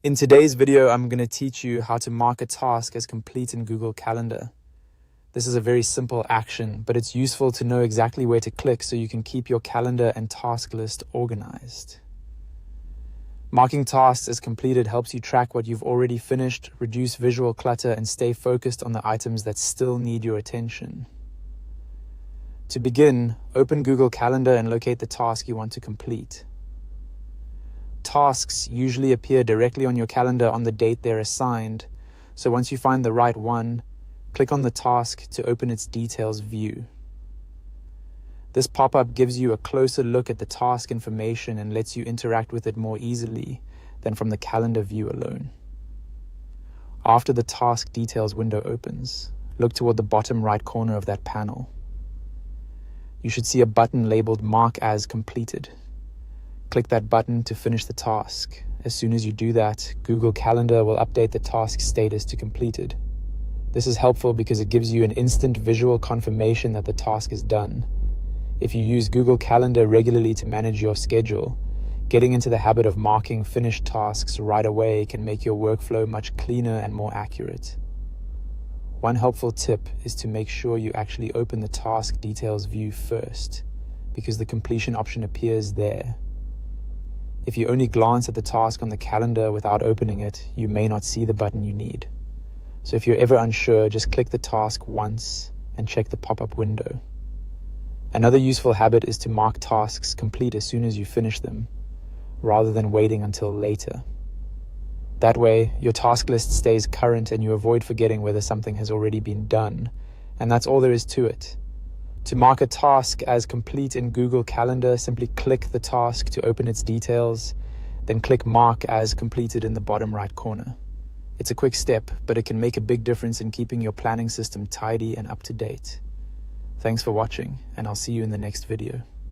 In today's video, I'm going to teach you how to mark a task as complete in Google Calendar. This is a very simple action, but it's useful to know exactly where to click so you can keep your calendar and task list organized. Marking tasks as completed helps you track what you've already finished, reduce visual clutter, and stay focused on the items that still need your attention. To begin, open Google Calendar and locate the task you want to complete. Tasks usually appear directly on your calendar on the date they're assigned, so once you find the right one, click on the task to open its details view. This pop-up gives you a closer look at the task information and lets you interact with it more easily than from the calendar view alone. After the task details window opens, look toward the bottom right corner of that panel. You should see a button labeled Mark as Completed. Click that button to finish the task. As soon as you do that, Google Calendar will update the task status to completed. This is helpful because it gives you an instant visual confirmation that the task is done. If you use Google Calendar regularly to manage your schedule, getting into the habit of marking finished tasks right away can make your workflow much cleaner and more accurate. One helpful tip is to make sure you actually open the task details view first, because the completion option appears there. If you only glance at the task on the calendar without opening it, you may not see the button you need. So if you're ever unsure, just click the task once and check the pop-up window. Another useful habit is to mark tasks complete as soon as you finish them, rather than waiting until later. That way, your task list stays current and you avoid forgetting whether something has already been done. And that's all there is to it. To mark a task as complete in Google Calendar, simply click the task to open its details, then click Mark as Completed in the bottom right corner. It's a quick step, but it can make a big difference in keeping your planning system tidy and up to date. Thanks for watching, and I'll see you in the next video.